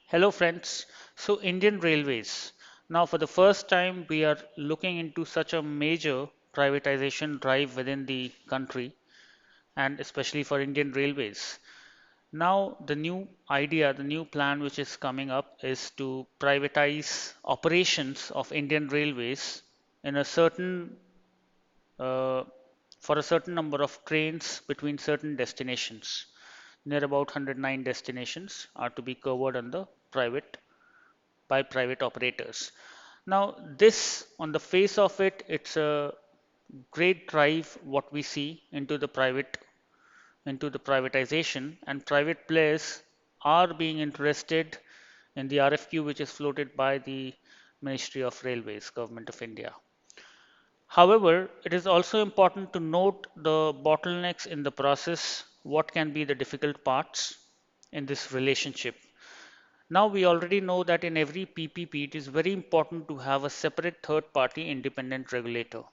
Hello friends. So Indian Railways. Now for the first time we are looking into such a major privatization drive within the country and especially for Indian Railways. Now the new idea, the new plan which is coming up is to privatize operations of Indian Railways in a certain uh, for a certain number of trains between certain destinations. Near about 109 destinations are to be covered on the private by private operators. Now, this on the face of it, it's a great drive what we see into the privatization, and private players are being interested in the RFQ which is floated by the Ministry of Railways, Government of India. However, it is also important to note the bottlenecks in the process, what can be the difficult parts in this relationship. Now we already know that in every PPP it is very important to have a separate third party independent regulator.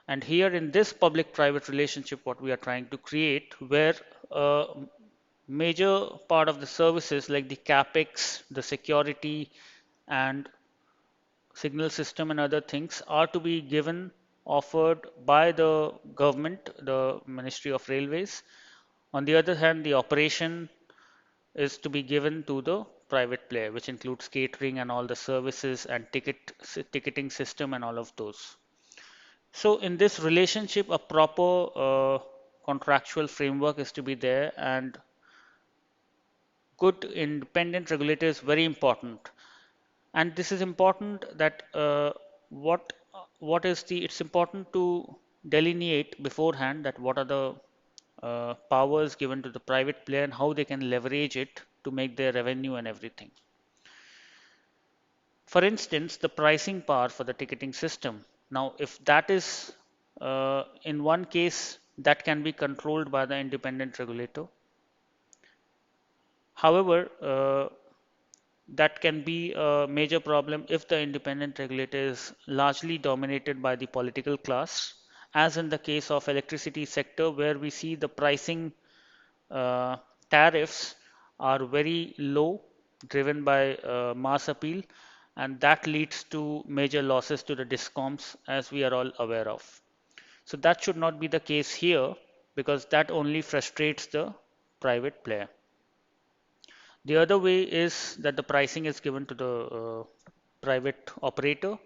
And here in this public private relationship, what we are trying to create, where a major part of the services like the capex, the security, and signal system and other things are to be given, offered by the government, the Ministry of Railways. On the other hand, the operation is to be given to the private player, which includes catering and all the services and ticketing system and all of those. So in this relationship, a proper contractual framework is to be there, and good independent regulator is very important. And this is important that what is the it's important to delineate beforehand that what are the powers given to the private player and how they can leverage it to make their revenue and everything. For instance, the pricing power for the ticketing system. Now, if that is in one case, that can be controlled by the independent regulator. However, that can be a major problem if the independent regulator is largely dominated by the political class, as in the case of electricity sector, where we see the pricing uh, tariffs are very low, driven by mass appeal, and that leads to major losses to the discoms, as we are all aware of. So that should not be the case here, because that only frustrates the private player. The other way is that the pricing is given to the private operator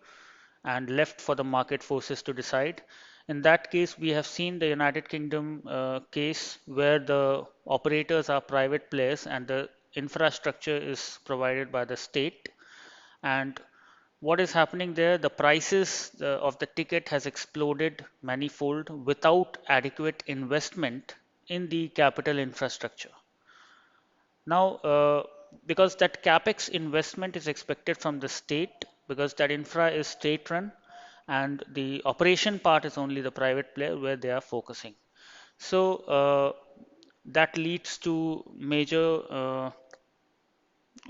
and left for the market forces to decide. In that case, we have seen the United Kingdom case where the operators are private players and the infrastructure is provided by the state. And what is happening there? The prices of the ticket has exploded manifold without adequate investment in the capital infrastructure. Now, because that capex investment is expected from the state, because that infra is state run, and the operation part is only the private player where they are focusing. So that leads to major uh,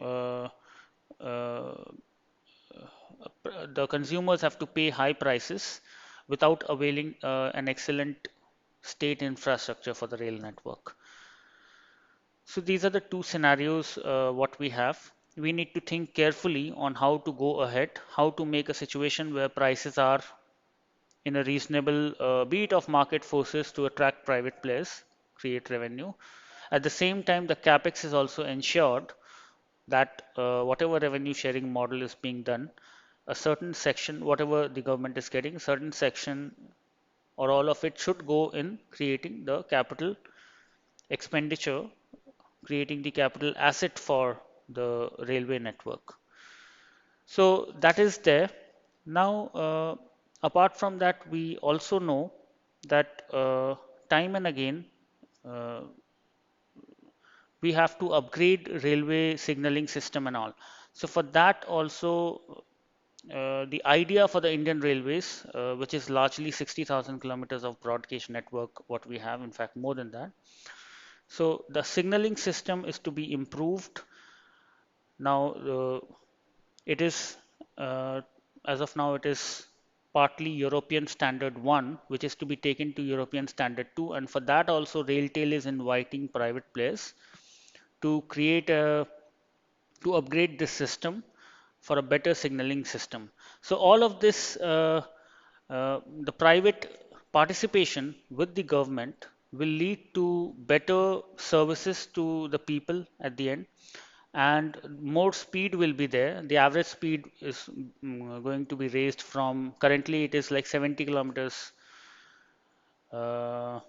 uh, the consumers have to pay high prices without availing an excellent state infrastructure for the rail network. So these are the two scenarios what we have. We need to think carefully on how to go ahead, how to make a situation where prices are in a reasonable beat of market forces to attract private players, create revenue. At the same time, the capex is also ensured that whatever revenue sharing model is being done, a certain section, whatever the government is getting, a certain section or all of it should go in creating the capital expenditure, creating the capital asset for the railway network. So that is there. Now, apart from that, we also know that time and again uh, we have to upgrade railway signaling system and all. So for that also, the idea for the Indian Railways, which is largely 60,000 kilometers of broad gauge network, what we have, in fact, more than that. So the signaling system is to be improved. Now, it is, uh, as of now, it is partly European Standard 1, which is to be taken to European Standard 2. And for that also, Railtel is inviting private players to create a to upgrade this system for a better signaling system. So all of this, the private participation with the government will lead to better services to the people at the end, and more speed will be there. The average speed is going to be raised from currently it is like 70 kilometers uh,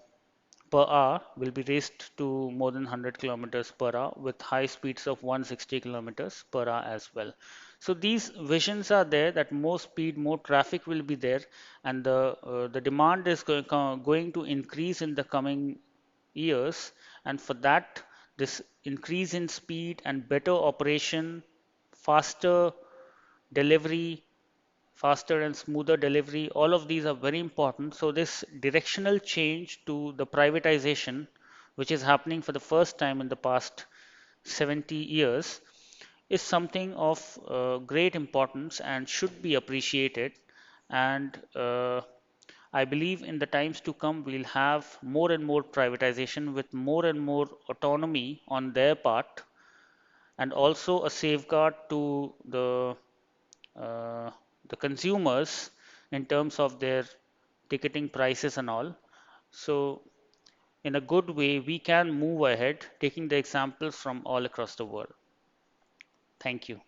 per hour will be raised to more than 100 kilometers per hour with high speeds of 160 kilometers per hour as well. So these visions are there that more speed, more traffic will be there, and the demand is going to increase in the coming years. And for that, this increase in speed and better operation, faster delivery, faster and smoother delivery, all of these are very important. So this directional change to the privatization, which is happening for the first time in the past 70 years, is something of great importance and should be appreciated. And I believe in the times to come, we'll have more and more privatization with more and more autonomy on their part, and also a safeguard to uh, the consumers in terms of their ticketing prices and all. So, in a good way, we can move ahead, taking the examples from all across the world. Thank you.